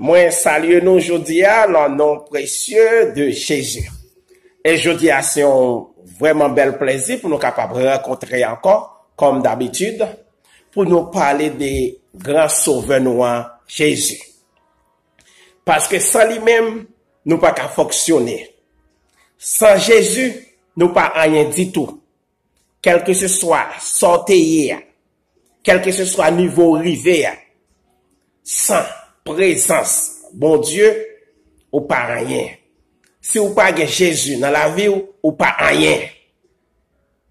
Moi, salue nous aujourd'hui dans le nom précieux de Jésus. Et aujourd'hui, c'est un vraiment bel plaisir pour nous capables de rencontrer encore, comme d'habitude, pour nous parler des grands sauveurs noirs, Jésus. Parce que sans lui-même, nous pas qu'à fonctionner. Sans Jésus, nous pas rien du tout. Quel que ce soit sortir, quel que ce soit niveau rivé, sans présence, bon Dieu, ou pas rien. Si ou pas Jésus dans la vie, ou pas rien.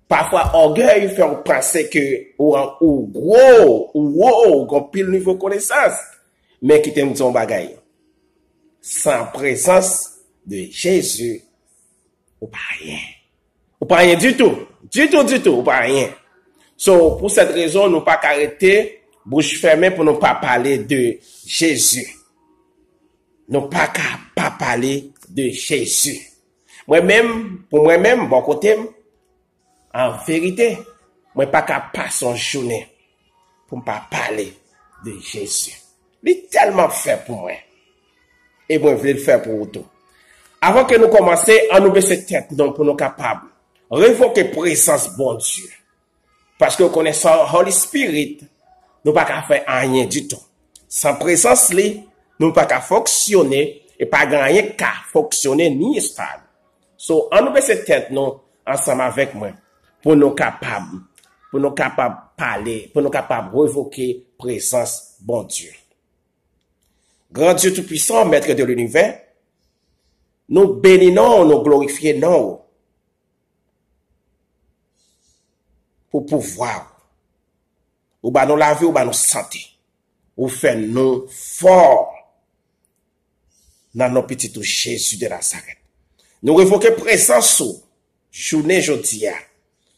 Parfois, orgueil fait penser que ou gros, ou pile niveau connaissance, mais qui t'aime son bagay. Sans présence de Jésus, ou pas rien. Ou pas rien du tout. Du tout, ou pas rien. So, pour cette raison, nous pas arrêter bouche fermée pour ne pas parler de Jésus. Nous pas parler de Jésus. Moi-même, pour moi-même, bon côté, en vérité, moi pas passer une journée pour ne pas parler de Jésus. Il est tellement fait pour moi. Et moi, je voulais le faire pour vous. Avant que nous commencions, on nous baisse tête pour nous capables révoquer présence bon Dieu. Parce que connaissant Holy Spirit, nous pas qu'à faire rien du tout. Sans présence li, nous pas qu'à fonctionner et pas rien qu'à fonctionner ni stable. So, on nous baisse tête nous ensemble avec moi pour nous capables parler, pour nous capables révoquer présence bon Dieu. Grand Dieu tout-puissant, maître de l'univers, nous bénissons, nous glorifions pour pouvoir, ou bah nous la vie, ou bah nous santé, ou faire nous forts dans nos petits Jésus de Nazareth. Nous révoquons présence journée aujourd'hui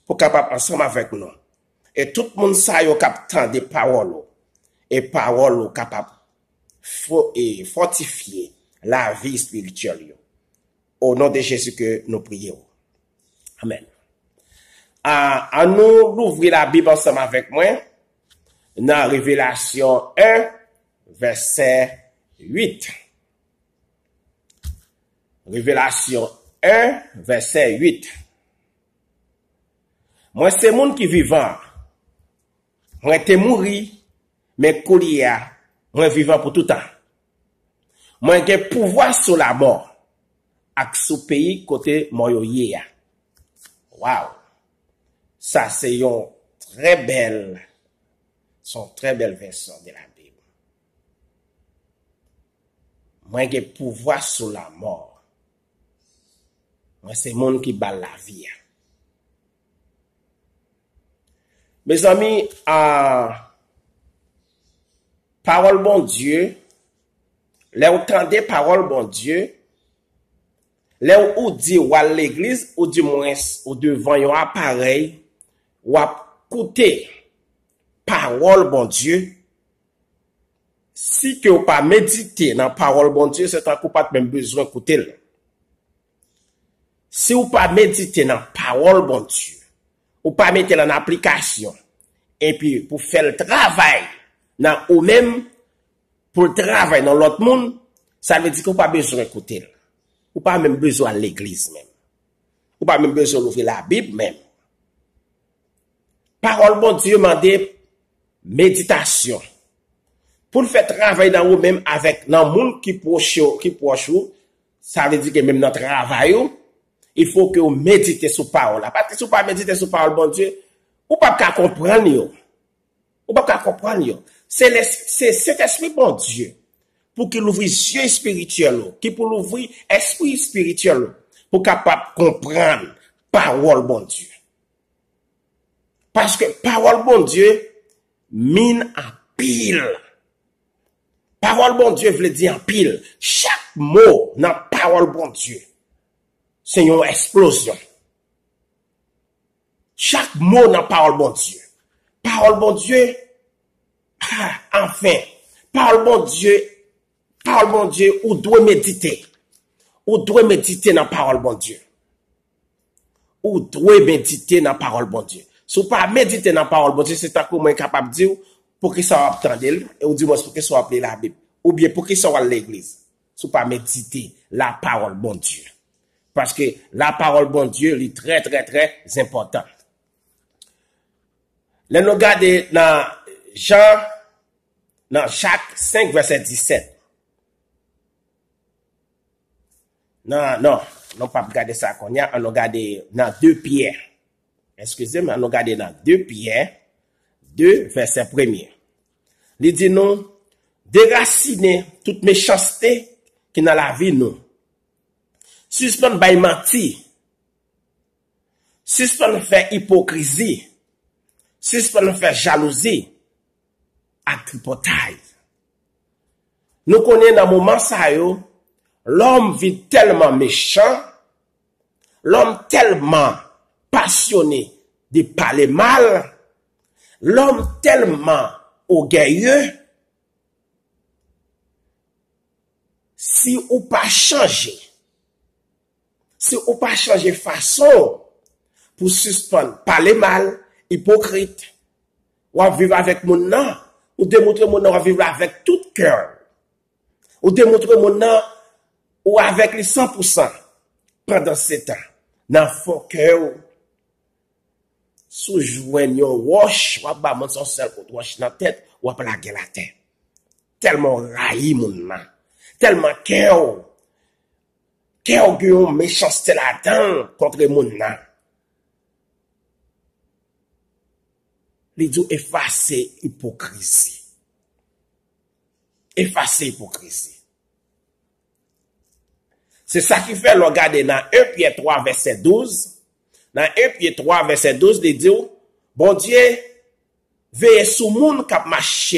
pour capable ensemble avec nous. Et tout le monde sait yo capable des paroles et paroles capable et fortifier la vie spirituelle. Au nom de Jésus que nous prions. Amen. À nous l'ouvrir la Bible ensemble avec moi dans Révélation 1 verset 8. Révélation 1 verset 8. Moi c'est monde qui vivant. Moi t'es mouru mais courir moi vivant pour tout temps. Moi j'ai pouvoir sur la mort ak sous pays côté moyoye. Wow. Ça c'est une très belle version de la Bible. Moi j'ai pouvoir sur la mort. Moi c'est monde qui bat la vie. Mes amis, parole bon Dieu, les entendez parole bon Dieu, les ou dit ou à l'église ou du moins ou devant un appareil ou à écouter parole bon Dieu, si que ou pas méditer dans parole bon Dieu, c'est un coup pas même besoin d'écouter. Si ou pas méditer dans parole bon Dieu, ou pas mettre en application, et puis pour faire le travail dans ou même pour travailler dans l'autre monde, ça veut dire qu'on pas besoin d'écouter. Ou pas même besoin de l'église même. Ou pas même besoin d'ouvrir la Bible même. Parole bon Dieu mande méditation. Pour faire travail dans vous même avec dans monde qui proche ça veut dire que même dans travail il faut que vous méditez sur parole. Parce que si vous pas méditer sur parole bon Dieu, ou pas qu'à comprendre yo. Ou pas qu'à comprendre yo. C'est cet esprit bon Dieu pour qu'il ouvre les yeux spirituels, qui pour l'ouvrir esprit spirituel pour capable comprendre parole bon Dieu. Parce que parole bon Dieu mine en pile. Parole bon Dieu veut dire en pile. Chaque mot dans parole bon Dieu, c'est une explosion. Chaque mot dans parole bon Dieu. Parole bon Dieu, enfin, parole bon Dieu, ou doit méditer. Ou doit méditer dans parole bon Dieu. Ou doit méditer dans parole bon Dieu. Si vous pas méditer dans parole bon Dieu, c'est un coup moins capable de dire pour que ça attendre et ou du moins pour que ça appeler la Bible. ou bien pour qui sont à l'église, sous pas méditer la parole bon Dieu. Parce que la parole bon Dieu est très, très, très importante. Là, nous regardons dans Jacques 5, verset 17. Non, pas regarder ça qu'on y a, on regarde dans 2 Pierre. Excusez-moi, on regarde dans 2 Pierre, 2, verset 1er. Il dit nous, déraciner toute méchanceté qui dans la vie nous. Suspendre by menti. Suspendre faire hypocrisie. Suspendre faire jalousie. À tripotage. Nous connaissons dans le moment ça yo, l'homme vit tellement méchant, l'homme tellement passionné de parler mal, l'homme tellement orgueilleux, si ou pas changer façon pour suspendre parler mal, hypocrite, ou vivre avec mon nom, ou démontrer mon nom à vivre avec tout cœur, ou démontrer mon nom ou avec les 100% pendant 7 ans, dans fond cœur, sous joignant wash, ou ba mon son seul pour wash dans tête, ou pas la gueule la tête. Tellement raï mon nom, tellement cœur que yon méchanceté là-dedans contre mon nom. Les deux effacer hypocrisie. Effacer hypocrisie. C'est ça qui fait le regarder dans 1 Pierre 3 verset 12. Dans 1 Pierre 3 verset 12, il dit, bon Dieu, veille sous monde qui marche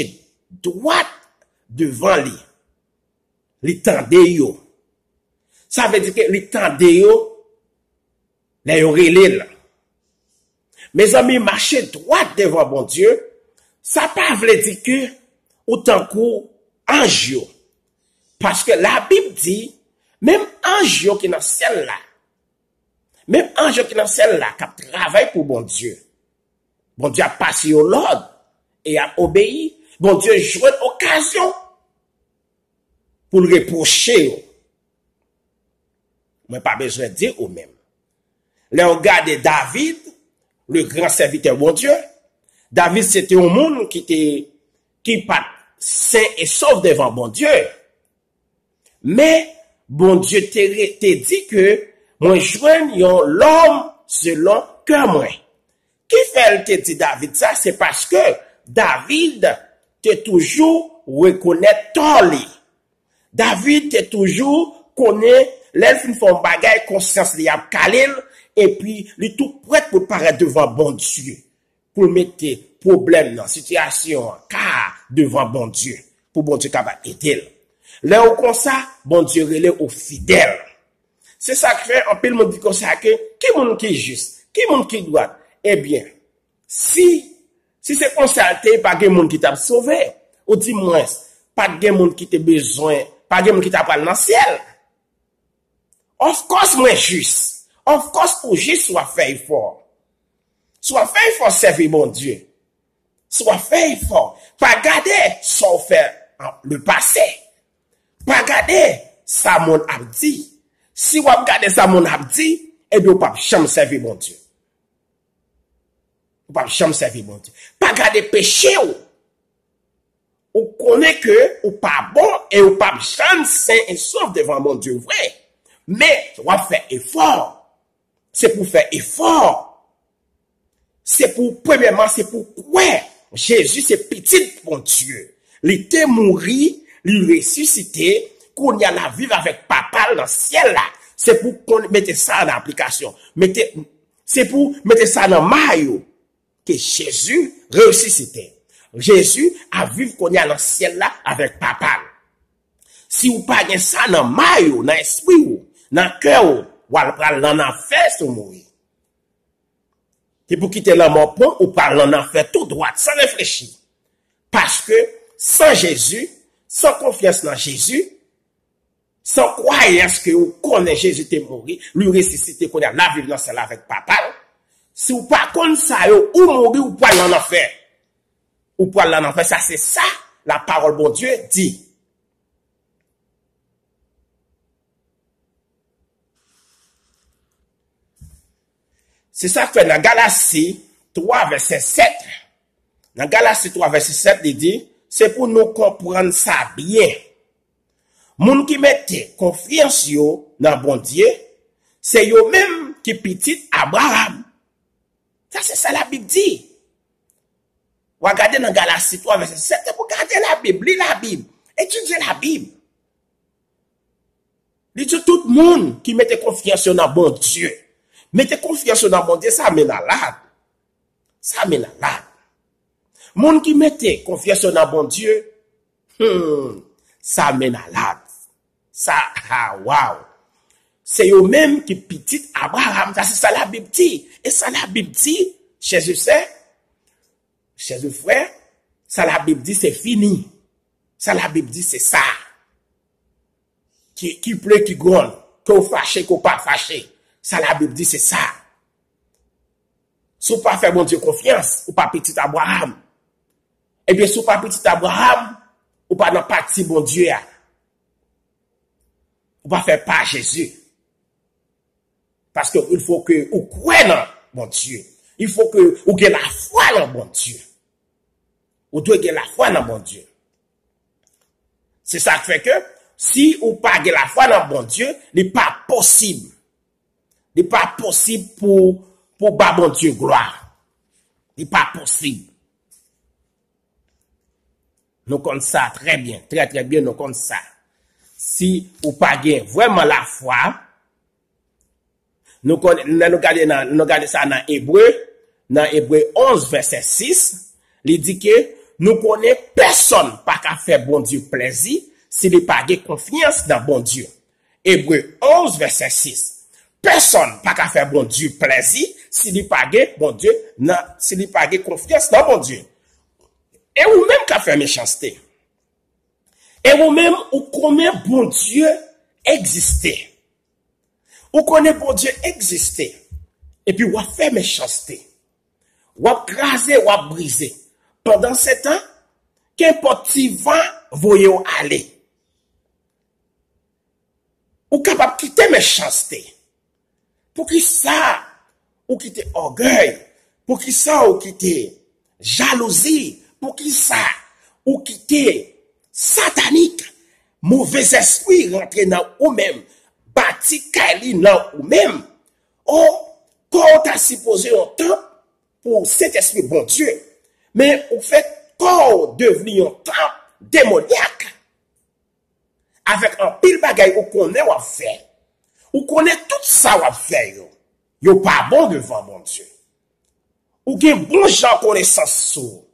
droit devant lui. Li tende yo. Ça veut dire que li tende yo, les yo relève. Mes amis, marcher droit devant bon Dieu, ça pas veut dire que autant qu'au ange. Parce que la Bible dit, même ange qui dans ciel là, même ange qui dans ciel là, qui travaille pour bon Dieu a passé au l'ordre et a obéi, bon Dieu joue une occasion pour le reprocher. Mais pas besoin de dire ou même. Là, on regarde David, le grand serviteur bon Dieu. David, c'était un monde qui pas saint et sauf devant bon Dieu. Mais, bon Dieu te dit que, moi, joigne l'homme selon que moi. Qui fait te dit David ça? C'est parce que David te toujours reconnaître tort. David te toujours connaît l'elfin font bagay conscience li a kalil et puis li tout prêt pour paraître devant bon Dieu pour mettre problème dans situation car devant bon Dieu pour bon Dieu capable aider. Là où comme ça bon Dieu relève aux fidèles. C'est ça qui fait en pile monde dit comme ça que qui monde qui est juste, qui monde qui droit. Eh bien, si c'est constaté pas de monde qui t'a sauvé, ou dit moins pas de monde qui t'a besoin, pas de monde qui t'a pas dans le ciel. Of course, moi juste. Of course, pour juste soit fait effort. Soit fait effort servir mon Dieu. Soit fait effort. Pas garder son fait le passé. Pas garder ça mon abdi. Si vous regardez ça mon abdi, eh bien, vous pas jamais servir mon Dieu. Vous pas jamais servir mon Dieu. Pas garder péché ou connaît que ou pas bon et ou pas jamais saint et sauf devant mon Dieu vrai. Mais, on va faire effort. C'est pour faire effort. C'est pour, premièrement, c'est pour quoi? Jésus, c'est petit bon Dieu. Il était mort, il ressuscité, qu'on y a la vivre avec papa dans le ciel là. C'est pour qu'on mette ça en application. C'est pour mettre ça dans maillot. Que Jésus ressuscité. Jésus a vivre qu'on y a dans le ciel là avec papa. Si vous pas ça dans maillot, dans l'esprit, dans le cœur, ou al dans l'enfer sur mourir. C'est pour quitter la mort point ou parler en enfer tout droit, sans réfléchir. Parce que, sans Jésus, sans confiance dans Jésus, sans croyance que vous connaissez Jésus t'est mort, lui ressuscité, qu'on a la vie dans celle avec papa, si vous pas comme ça, ou mourir ou pas en enfer. Ou pas en enfer, ça c'est ça, la parole bon Dieu dit. C'est ça que dans Galatie 3, verset 7. Dans Galatie 3, verset 7, il dit, c'est pour nous comprendre ça bien. Moun qui mette confiance yo dans bon Dieu, c'est yo même qui petit Abraham. Ça, c'est ça la Bible dit. Regardez dans Galatie 3, verset 7, pour regarder la Bible, lire la Bible, étudier la Bible. Il dit tout le monde qui mette confiance dans bon Dieu. Mettez confiance dans bon Dieu, ça mène à l'âme. Ça mène à l'âme. Monde qui mette confiance dans bon Dieu, ça mène à l'âme. Ça, wow. C'est eux-mêmes qui petit Abraham. Ça, c'est ça la Bible dit. Et ça la Bible dit, chers frères, ça la Bible dit, c'est fini. Ça la Bible dit, c'est ça. Qui pleut, qui gronde, qu'on fâché, qu'on pas fâché. Ça la Bible dit, c'est ça. Si vous pas faire bon Dieu confiance, ou pas petit Abraham. Eh bien, si vous pas petit Abraham, ou pas dans partie bon Dieu, ou pas faire pas Jésus. Parce que il faut que vous croyez dans bon Dieu. Il faut que vous ayez la foi dans bon Dieu. Vous devez avoir la foi dans bon Dieu. C'est ça qui fait que, si vous pas avez la foi dans bon Dieu, il n'est pas possible. Il n'est pas possible pour bon Dieu gloire. Il n'est pas possible. Nous connaissons ça très bien, très bien, nous connaissons ça. Si vous pas avez vraiment la foi, nous regardons ça dans Hébreu 11, verset 6, il dit que nous connaissons personne pas qu'à faire bon Dieu plaisir s'il n'est pas de confiance dans bon Dieu. Hébreu 11, verset 6. Personne pas qu'à faire bon Dieu plaisir s'il n'est pas de bon Dieu, s'il n'est pas de confiance dans bon Dieu. Et vous même qu'à faire méchanceté. Et vous même, vous connaissez bon Dieu exister. Vous connaissez bon Dieu exister. Et puis vous fait méchanceté. Vous craser, vous briser. Pendant ce temps, qu'importe qui va, voyez aller. Ou capable de quitter méchanceté. Pour qui ça, ou quitter orgueil. Pour qui ça, ou quitter jalousie. Pour qui ça, ou quitter satanique. Mauvais esprit rentrer dans vous-même. Bâti kali dans vous-même. Oh, quand on a supposé un temps pour cet esprit bon Dieu. Mais vous faites corps devenir un temps démoniaque. Avec un pile bagay ou connaît ou fait. Ou connaît tout ça ou fait yo. Yo pas bon devant mon Dieu. Ou gen bon gens connaissance sou.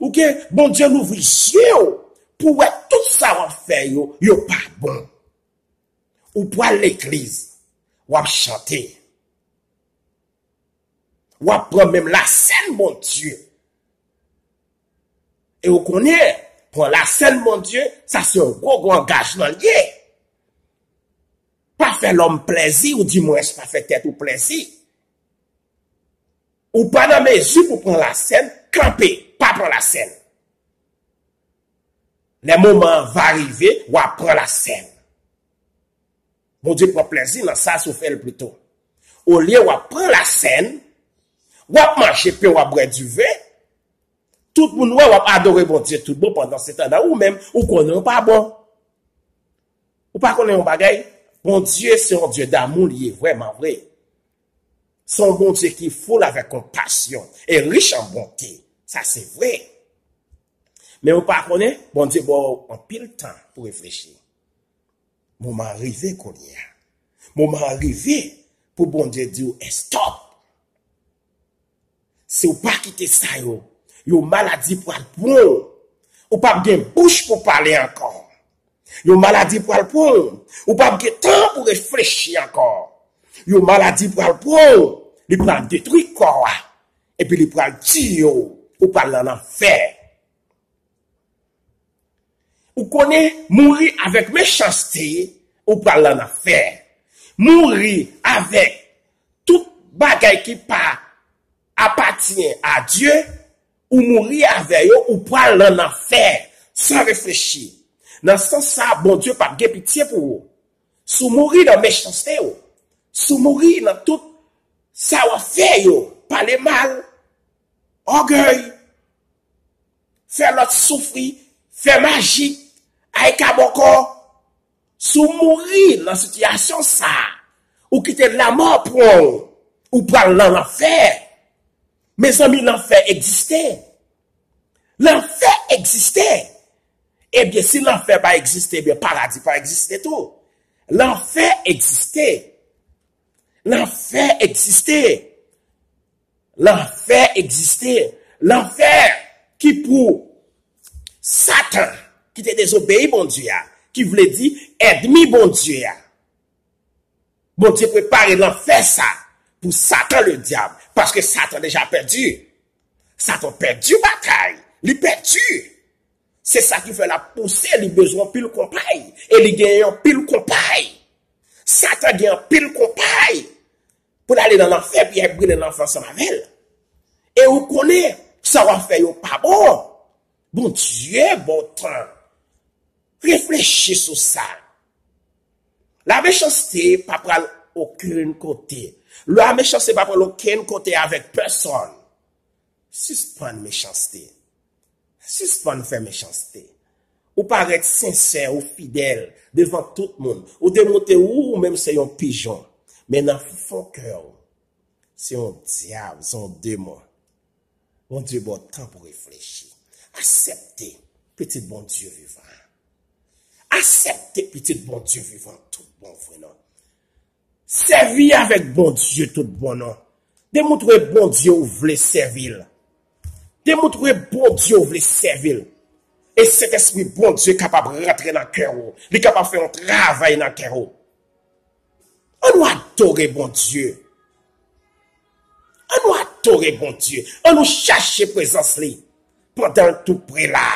Ou gen bon Dieu l'ouvre yeux pour voir tout ça ou fait yo pas bon. Ou pour l'église ou chanter. Ou prendre même la scène mon Dieu. Et vous connaissez, pour la scène, mon Dieu, ça c'est un gros engagement lié. Pas faire l'homme plaisir, ou du moins, pas faire tête ou plaisir. Ou pas dans mes yeux pour prendre la scène, camper, pas prendre la scène. Les moments vont arriver, ou prendre la scène. Mon Dieu prend plaisir dans ça, ça fait le plus tôt. Au lieu où prendre la scène, ou marcher, puis ou boire du vin, tout le monde va adorer bon Dieu tout bon pendant ce temps-là, ou même, ou connaît pas bon. Ou pas connaît un bagay. Bon Dieu, c'est un Dieu d'amour, il est vraiment vrai. C'est un bon Dieu qui est full avec compassion et riche en bonté. Ça, c'est vrai. Mais ou pas connaît, bon Dieu, bon, en pile temps pour réfléchir. Moment arrivé qu'on y a. Moment arrivé pour bon Dieu dire, stop. Si ou pas quitter ça, yo maladie pour le bon. Ou pas bien bouche pour parler encore. Yo maladie pour le bon. Ou pas bien temps pour réfléchir encore. Yo maladie pour le bon. Il prend détruire corps. Et puis il prend tuer ou parler en enfer. Ou connaît mourir avec méchanceté ou parler en enfer. Mourir avec tout bagay qui pas appartient à Dieu. Ou mourir avec eux, ou prendre en enfer, sans réfléchir. Dans ce sens-là, bon Dieu, pas de pitié pour vous. Sous mourir dans méchanceté, sous mourir dans toute ça va faire yo, parler mal, orgueil, faire l'autre souffrir, faire magie, avec aboko, sous mourir dans situation ça, ou quitter la mort pour ou prendre l'enfer. Mes amis, l'enfer existait. L'enfer existait. Eh bien, si l'enfer pas existait, eh bien, paradis pas existait tout. L'enfer existait. L'enfer existait. L'enfer existait. L'enfer qui pour Satan, qui était désobéi, bon Dieu, qui voulait dire, ennemi, bon Dieu. Bon Dieu prépare l'enfer ça, pour Satan le diable, parce que Satan déjà perdu. Satan perdu bataille, il perdu. C'est ça qui fait la pousser, il besoin pile compagne, et il gagne pile compagne. Satan gagne pile compagne, pour aller dans l'enfer, puis il brûle l'enfer sans mavel. Et vous connaissez, ça va faire pas bon. Bon Dieu, bon temps. Réfléchis sur ça. La méchanceté, pas prendre aucun côté. La méchanceté, pas prendre aucun côté avec personne. Suspend méchanceté. Suspend faire méchanceté. Ou paraître sincère ou fidèle devant tout le monde. Ou démontrer ou même c'est un pigeon. Mais dans son cœur, c'est un diable, c'est un démon. Bon Dieu, bon temps pour réfléchir. Acceptez, petit bon Dieu vivant. Acceptez, petit bon Dieu vivant, tout bon vrai non. Servir avec bon Dieu, tout bon non. Démontrez bon Dieu où vous voulez servir. Démontrez bon Dieu où vous voulez servir. Et cet esprit bon Dieu est capable de rentrer dans le cœur. Il est capable de faire un travail dans le cœur. On nous adorer bon Dieu. On nous adorer bon Dieu. On nous chercher présence là. Pendant tout près là.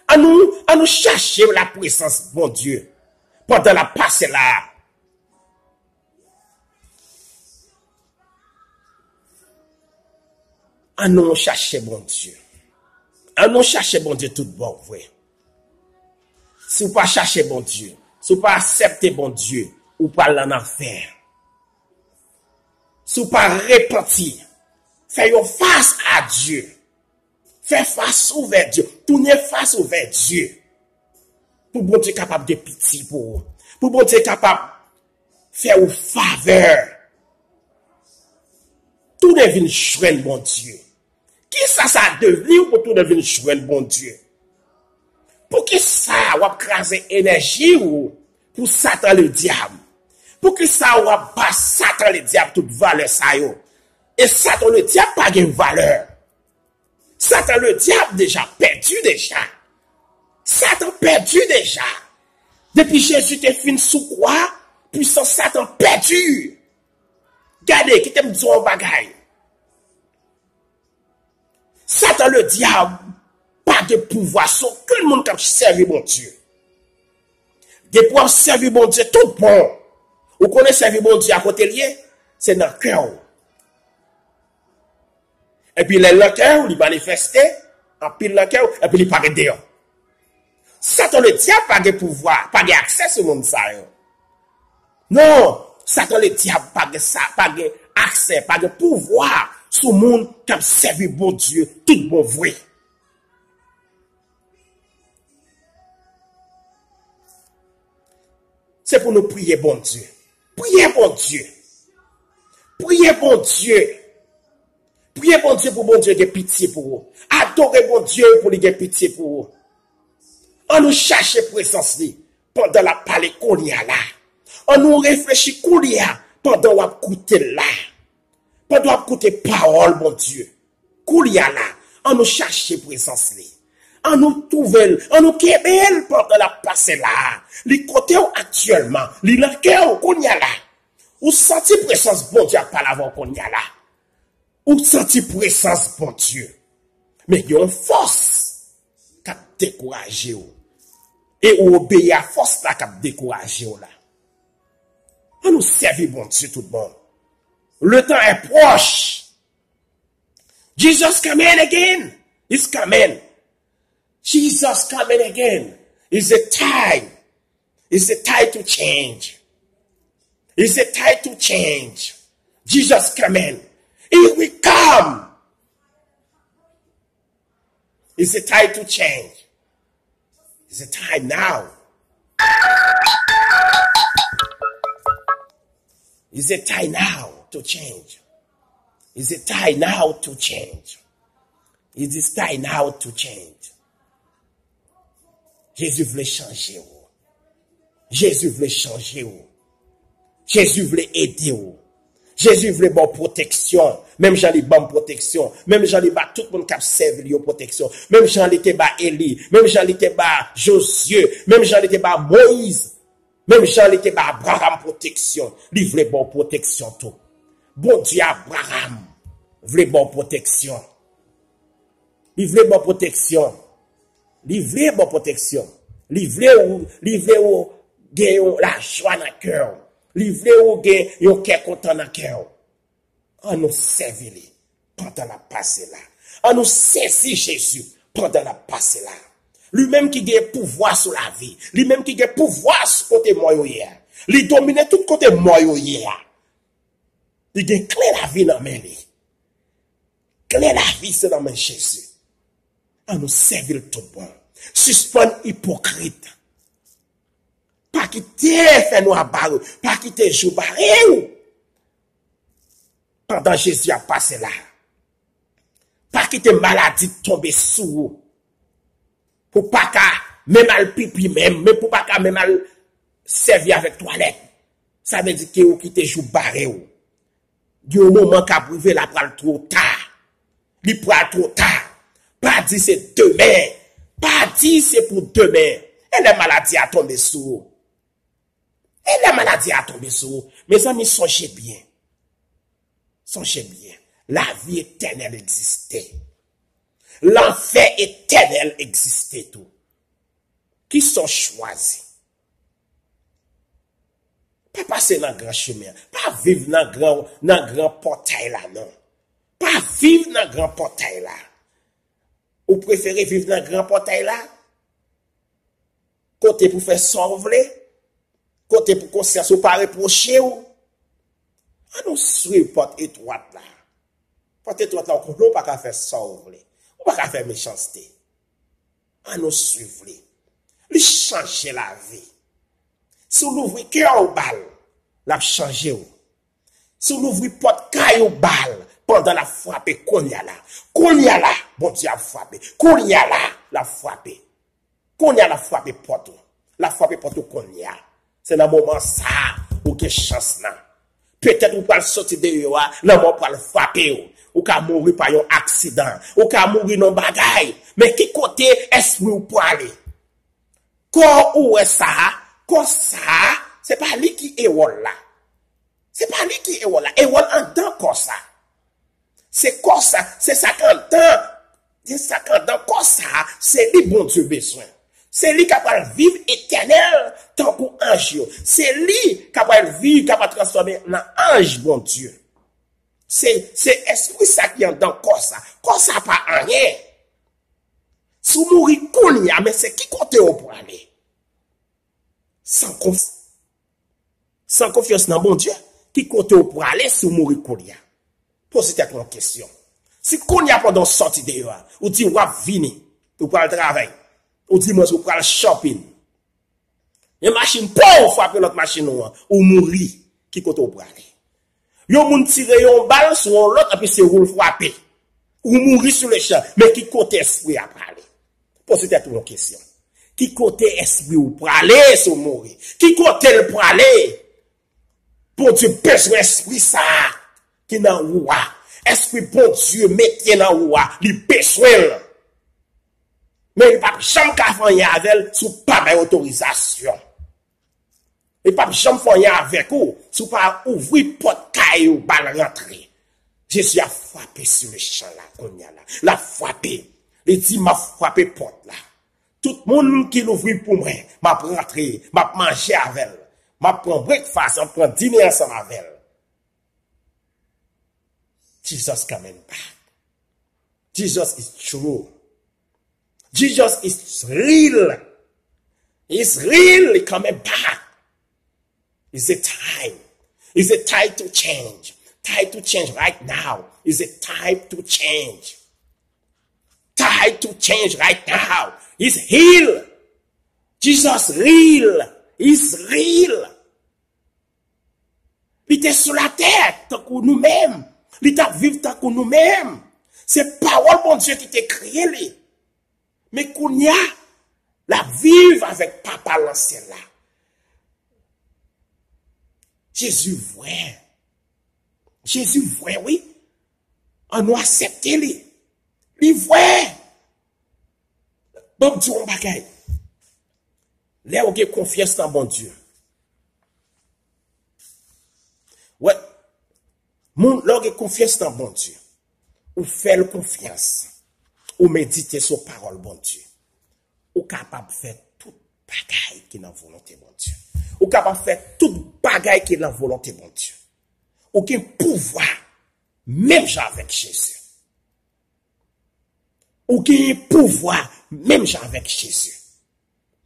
À nous chercher la présence, bon Dieu. Pendant la passe là. À nous chercher, bon Dieu. À nous chercher, bon Dieu, tout bon, vrai. Si vous pas chercher, bon Dieu. Si vous pas accepter, bon Dieu. Ou pas l'en enfer. Si vous pas repentir. Faites face à Dieu. Fais face vers Dieu. Tournez face vers Dieu. Pour bon Dieu capable de pitié pour vous. Pour bon Dieu capable de faire une faveur. Tout devient joindre bon Dieu. Qui ça devient pour tout devient joindre bon Dieu? Pour qui ça va craser énergie ou pour Satan le diable? Pour qui ça va battre Satan le diable toute valeur ça yo? Et Satan le diable pas de valeur. Satan le diable déjà perdu déjà. Satan perdu déjà. Depuis Jésus te fin sous croix, puissant Satan perdu. Regardez, qui t'aime dire un bagay. Satan le diable, pas de pouvoir sur tout le monde qui a servi mon Dieu. De pouvoir servir mon Dieu tout bon. Vous connaissez servir mon Dieu à côté lié? C'est dans le cœur. Et puis le cœur, il manifeste, en pile le cœur, et puis il paraît dehors. Satan le diable pas de pouvoir, pas d'accès sur le monde ça. Non, Satan le diable pas de accès, pas de pouvoir sur le monde qui a servi bon Dieu, tout bon vrai. C'est pour nous prier bon Dieu. Priez bon Dieu. Priez bon Dieu. Priez bon Dieu pour bon Dieu de pitié pour vous. Adorez bon Dieu pour lui de pitié pour vous. On nous cherche présence pendant la parler qu'on y a là. On nous réfléchit qu'on y a pendant qu'on a écouté là. Pendant qu'on écouter parole bon Dieu. Qu'on y a là. On nous cherche présence là. On nous trouve, on nous kebel pendant la passe là. Les côtés actuellement, les cœur qu'on y a là. Ou senti présence bon Dieu par l'avant qu'on y a là. Ou senti présence bon Dieu. Mais il y a une force qui a découragé. Et ou obéir à force là qui a découragé là. On nous servir bon Dieu tout bon. Le temps est proche. Jesus coming again. He's coming. Jesus coming again. It's a time. It's a time to change. It's a time to change. Jesus coming. He will come. It's a time to change. It's a time now. It's a time now to change. It's a time now to change. It is time now to change. Jésus voulait changer. Jésus voulait changer. Jésus voulait aider. Jésus voulait bonne protection. Même Jean li bonne protection. Même Jean li ba tout le monde qui a servi li protection. Même Jean li te ba Élie. Même Jean li te ba Josué. Même Jean li te ba Moïse. Même Jean li te ba Abraham protection. Li voulait bonne protection tout. Bon Dieu Abraham voulait bonne protection. Li voulait bonne protection. Li voulait bonne protection. Li voulait ou gagne la joie dans le cœur. Li voulait ou gagne yon cœur content dans le cœur. On nous servir pendant la passé là. On nous saisir Jésus pendant la passé là. Lui-même qui a pouvoir sur la vie. Lui-même qui a pouvoir sur côté moi hier. Lui domine tout côté moi hier. Il a clé la vie dans mes mains. Clé la vie c'est dans mes Jésus. On nous servir tout bon. Suspend hypocrite. Pas quitter fait nous abarrer, pas quitter jou barrer. Pendant Jésus a passé là. Pas quitter maladie tomber sous vous. Pour pas qu'à même mal pipi même, mais pour pas qu'à même mal servir avec toilette. Ça veut dire que vous quittez jou barrer. Du moment qu'a privé la pral trop tard. Li pral trop tard. Pas dit c'est demain. Pas dit c'est pour demain. Et la maladie a tombé sur vous. Et la maladie a tombé sur vous. Mes amis, songez bien. Songez bien. La vie éternelle existait. L'enfer éternel existait tout. Qui sont choisis? Pas passer dans le grand chemin. Pas vivre dans le grand portail là, non. Pas vivre dans le grand portail là. Ou préférez vivre dans le grand portail là? Côté pour faire sauver? Côté pour conscience ou pas reprocher ou? On nous suit porte étroite là. Porte étroite là, on ne peut pas faire sauver. On ne peut pas faire méchanceté. On nous suivre. Lui changer la vie. Si on ouvre cœur au bal, la changer ou. Si on ouvre porte caille au bal, pendant la frappe, qu'on y a là, bon Dieu a frappé, qu'on y a là, la frappe. Qu'on y a la frappe porte. La frappe porte qu'on y a. C'est dans le moment ça, ou que chance là. Peut-être ou pas sortir de yo, là, on pas le frapper, ou qu'à mourir par un accident, ou qu'à mourir dans bagaille. Mais qui côté est-ce que vous pour aller? Quand ou est ça, quand ça, c'est pas lui qui est là. C'est pas lui qui est là. Et voilà en temps comme ça. C'est comme ça, c'est ça qu'en temps, c'est ça qu'en temps comme ça, c'est lui bon Dieu besoin. C'est lui qui va vivre éternel tant pour ange. C'est lui qui va vivre, qui va transformer en ange, bon Dieu. C'est esprit ça qui est dans corps ça. Corps ça pas rien. Si vous mourrez kounia, mais c'est qui côté pour aller? Sans confiance. Sans confiance dans bon Dieu. Qui côté pour aller si vous mourrez kounia? Posez-vous une question. Si kounia pendant sortie dehors, ou dit, ou vini, ou pour le travail. Ou dit, moi, ou pour le shopping. Une machine pour frapper l'autre machine ou mourir. Qui côté pour aller? Yon moun tire yon balle sur l'autre, et puis c'est vous le frapper. Ou mourir sur le champ. Mais qui côté esprit à parler? Posez-vous une question. Qui côté esprit ou pour aller sur mourir? Qui côté le pour aller? Pour Dieu, besoin esprit ça. Qui n'a ouah. Esprit bon Dieu, mettez dans ouah. Li besoin. Mais il pas jamais qu'à faire avec elle sous pas d'autorisation. Il pas jamais faire avec vous sous pas ouvrir porte caille ou balle rentrer. Jésus a frappé sur le champ là, qu'on y a là. La frappé. Il dit m'a frappé porte là. Tout le monde qui l'ouvre pour moi, m'a rentrer, m'a manger avec elle. M'a prendre breakfast, m'a prendre dîner ensemble avec elle. Jesus coming back. Jesus is true. Jesus is real. He's really coming back. It's a time. It's a time to change. time to change right now. It's a time to change. Time to change right now. It's real. Jesus real. He's real. Il était sur la terre, tant que nous-mêmes. Il était vivre tant que nous-mêmes. C'est parole, bon Dieu, qui t'a créé. Mais qu'on y a, la vivre avec papa l'ancien là. Jésus vrai. Jésus vrai, oui. On nous accepte lui. Il vrai. Bon Dieu, on bagaille. Là, on a confiance dans bon Dieu. Ouais. Moun, là, on a confiance dans bon Dieu. Ou fait confiance. Ou méditer sur parole bon Dieu. Ou capable de faire tout bagaille qui est dans la volonté bon Dieu. Ou capable de faire tout bagaille qui est dans la volonté bon Dieu. Ou qui pouvoir, même avec Jésus. Ou qui pouvoir, même avec Jésus.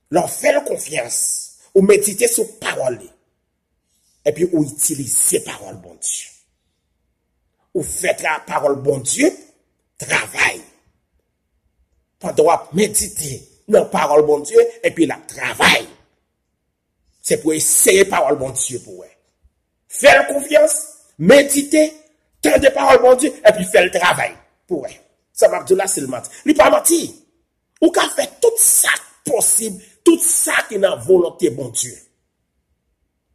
Leur faire confiance. Ou méditer sur parole. Et puis, ou utiliser parole bon Dieu. Ou faites la parole bon Dieu, travail. Pendant méditer dans la parole bon Dieu, et puis la travail. C'est pour essayer parole bon Dieu pour eux. Faire confiance, méditer, tendre parole bon Dieu, et puis faire le travail pour eux. Ça m'a dit là, c'est le mat. Il pas menti. Ou qu'a fait tout ça possible, tout ça qui est dans la volonté bon Dieu.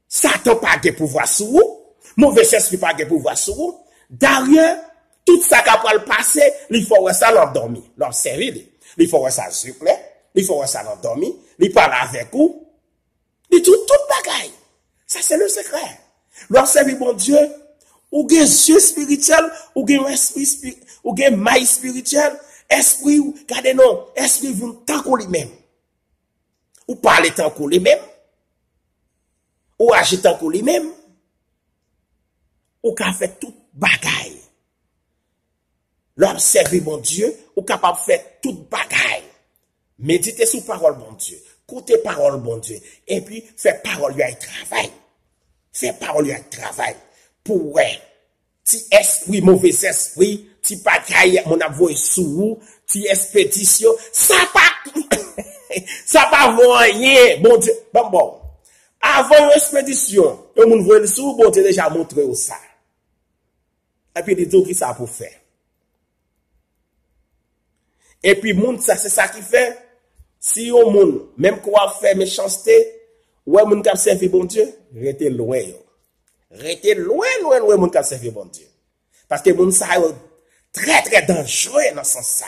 Satan pas de pouvoir sur vous, mauvais esprit pas de pouvoir sur vous. Derrière, tout ça qui a passé, il faut ça l'endormir, l'observer. Il faut ça souple, il faut ça l'endormir, il parle avec vous. Il tout bagaille. Ça c'est le secret. L'observer bon Dieu, ou gen yeux spirituel, ou gen esprit ou gen maille spirituel, esprit regardez non, esprit vient tant qu'on lui-même. Ou parler tant qu'on lui-même. Ou agir tant qu'on lui-même. Ou qu'a fait tout bagaille. L'observer bon Dieu, ou capable de faire toute bagaille. Méditer sur parole bon Dieu. Écouter parole bon Dieu. Et puis, faire parole lui avec travail. Faire parole lui avec travail. Pour ouais. Si esprit, mauvais esprit, si bagaille, mon avoué sous vous, si expédition, ça pas rien. Bon Dieu, bon. Avant l'expédition, le monde voit le sous, bon Dieu déjà montré où ça. Et puis, il dit qui ça pour faire. Et puis, monde, ça, c'est ça qui fait. Si au monde, même qu'on fait méchanceté, ouais, moun k'ap servi bon Dieu, restez loin, yo. Restez loin, moun k'ap servi bon Dieu. Parce que moun ça, yo, très, très dangereux dans ce sens ça.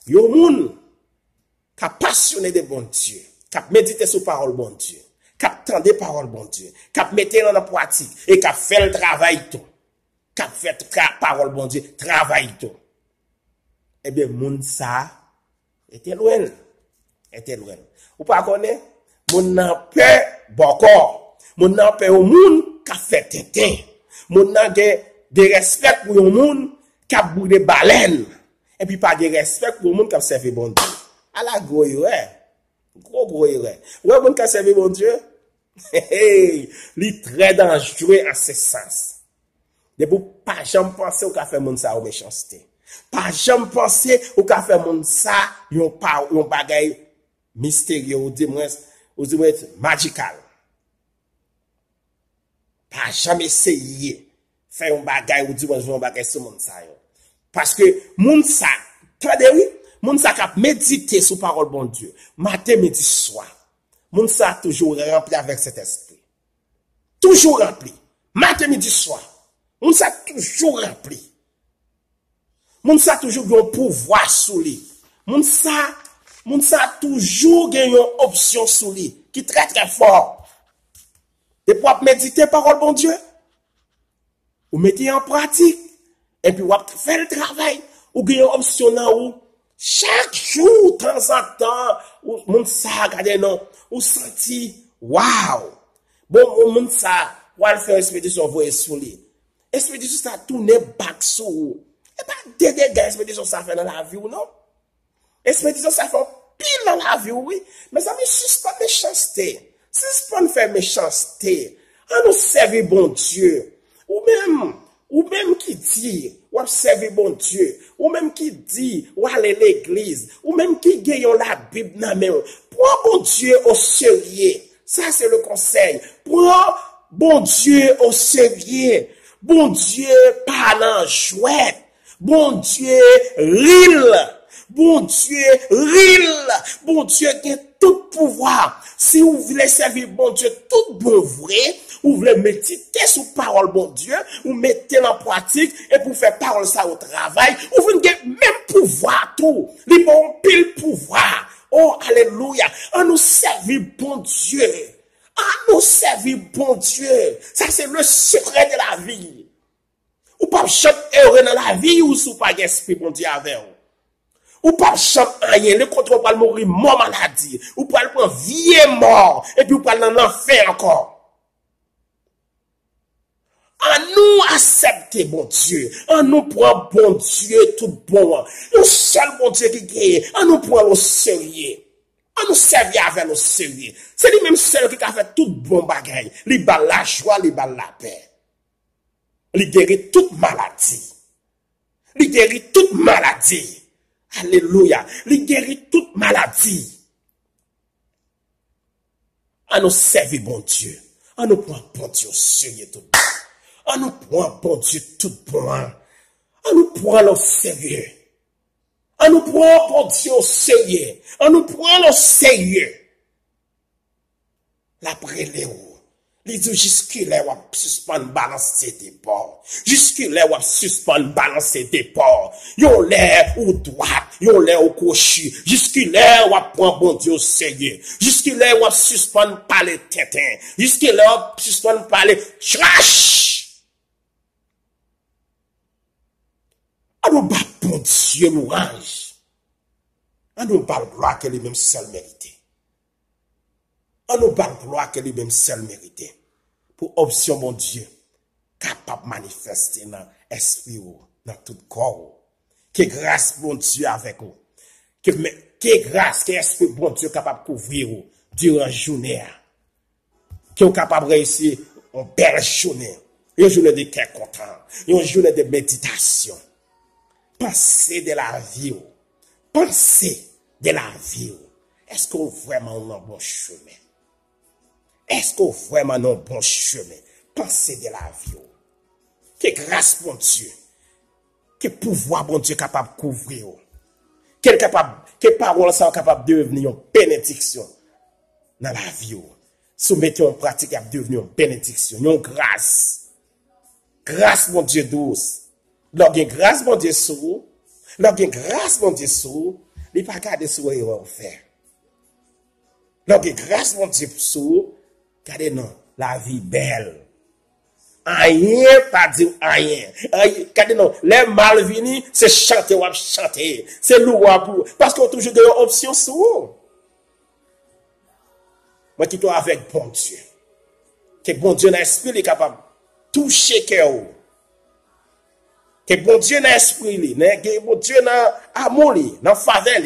Yo moun, k'ap passionné de bon Dieu, k'ap méditer sur parole bon Dieu, k'ap tendre parole bon Dieu, k'ap mettre dans la pratique, et k'ap fait le travail tout. K'ap fait parole bon Dieu, travail tout. Eh bien, moun ça, était loin. Ou pas connaître, moun nan peur bokor. Moun nan peur au moun ka fait tintin. Moun nan de respect pour au moun ka bou de baleine. Et puis pas de respect pour au moun ka servi bon Dieu. À la gros ouais. Gros ouais. Ouais moun ka servi bon Dieu. Li très dangereux en ce sens. De pou pas jamais penser ou ka fait moun ça ou méchanceté. Pas jamais penser ou ka fait moun ça yon bagay mystérieux ou du moins magical. Pas jamais essayer faire un bagay ou du moins un bagay sur moun ça yo. Parce que moun ça, attendez oui, moun ça k'ap méditer sur parole bon Dieu, matin midi soir. Moun ça toujours rempli avec cet esprit. Toujours rempli. Matin midi soir. Moun ça toujours rempli. Moun sa toujours un pouvoir sous lui. Moun sa toujours une option sous lui qui très très fort. Et pour méditer parole bon Dieu, ou mettez en pratique et puis ou faire le travail ou gagne une option ou chaque jour de temps en temps ou moun sa regardez non ou senti waouh. Bon moun sa ou al faire expédition voyer sous lui. Expédition ça tourner back sur et pas des dégâts, expédition ça fait dans la vie ou non? Expédition ça fait pile dans la vie, oui. Mais ça me suspend méchanceté. Suspend faire méchanceté. On nous servir bon Dieu. ou même qui dit, ou observer bon Dieu, ou même qui dit, ou aller à l'église, ou même qui gagne la Bible dans main, prends bon Dieu au sérieux. Ça, c'est le conseil. Prends bon Dieu au sérieux. Bon Dieu parlant chouette. Bon Dieu ril. Bon Dieu ril. Bon Dieu qui a tout pouvoir. Si vous voulez servir bon Dieu tout bon vrai, vous voulez méditer sur parole bon Dieu, vous mettez en pratique et pour faire parole ça au travail, vous voulez même pouvoir tout. Les bons pile pouvoir. Oh, alléluia. On nous servir bon Dieu. On nous servir bon Dieu. Ça, c'est le secret de la vie. Ou pas chanter heureux dans la vie ou sous pas esprit bon Dieu avec vous. Ou pas chanter rien. Le contre pas mourir mort maladie. Ou pas le prendre vie mort. Et puis ou pas dans l'enfer encore. En nous accepter bon Dieu. En nous prend bon Dieu tout bon. Le seul bon Dieu qui gagne. En nous prend au sérieux. En nous servir avec le sérieux. C'est lui-même seul qui a fait tout bon bagaille. Il bat la joie, il bat la paix. Il guérit toute maladie. Il guérit toute maladie. Alléluia. Il guérit toute maladie. En nous servir bon Dieu. En nous prend bon Dieu au sérieux tout bon. On nous prend bon Dieu tout bon. On nous prend le sérieux. On nous prend bon Dieu au sérieux. On nous prend le sérieux. La préléo. Les dit jusque-là, on suspend balancer des ports. Jusque-là, on suspend balancer des ports. Yon l'air ou droite, yon l'air au cochu. Jusque-là, on prend bon Dieu au sérieux. Jusque-là, on suspend parler tétin. Jusque-là, on suspend parler trash. On nous bat bon Dieu louange. On nous bat gloire que lui-même seul mérité. On nous bat gloire que lui-même seul mérité. Pour option bon Dieu, capable de manifester dans l'esprit, dans tout corps. Que grâce bon Dieu avec vous. Que grâce, que esprit bon Dieu capable de couvrir vous durant la journée. Que vous capable de réussir une belle journée. Une journée de cœur content. Une journée de méditation. Pensez de la vie. Pensez de la vie. Est-ce que vous vraiment un bon chemin? Est-ce que vous vraiment un bon chemin? Pensez de la vie. Que grâce bon Dieu. Que pouvoir bon Dieu capable de couvrir. Que parole sont capable de devenir une bénédiction dans la vie. Soumettez en pratique à devenir une bénédiction, une grâce. Grâce mon Dieu douce. Lorsqu'il y a grâce mon Dieu sous, lorsqu'il y a grâce mon Dieu sous, il ne pas garder sous et faire. Lorsqu'il y a grâce mon Dieu sous, regardez non, la vie belle. Rien, pas dire rien. Regardez non, les mal venus, c'est chanter ou chanter. C'est louer pour. Parce qu'on a toujours des options sous. Moi qui dois avec bon Dieu. Que bon Dieu dans l'esprit est capable de toucher cœur. Que bon Dieu dans l'esprit, que bon Dieu dans l'amour, dans la faveur,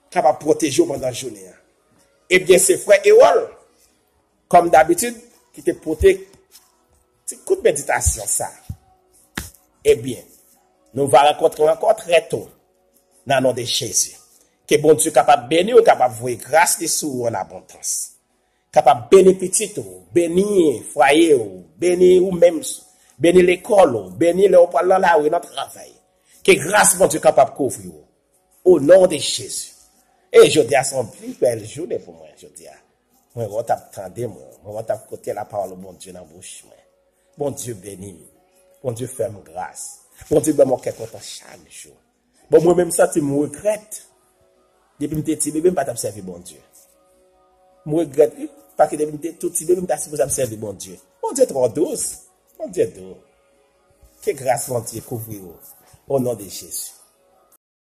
capable de protéger pendant la journée. Eh bien, c'est frère Ewol, comme d'habitude, qui te protège. C'est une coup de méditation, ça. Eh bien, nous allons rencontrer encore très tôt dans le nom de Jésus. Que bon Dieu capable de bénir, capable de voir grâce de sous en abondance. Capable de bénir petit, bénir foyer, bénir ou même, bénir l'école, bénir le haut là où notre travail. Que grâce bon Dieu capable de couvrir. Au nom de Jésus. Et je dis à son plus belle journée pour moi, je dis à. Moi, je vais t'attendre, moi, je vais côté la parole de bon Dieu dans la bouche. Bon Dieu béni. Bon Dieu fait mon grâce. Bon Dieu ben mon cœur content chaque jour. Bon, moi-même ça, tu me regrettes. Depuis que je suis petit, je ne pas servir bon Dieu. Je regrette parce que depuis que je suis tout petit, je ne pas servir bon Dieu. Bon Dieu est trop douce. Bon Dieu est doux. Que grâce, bon Dieu, couvre au nom de Jésus.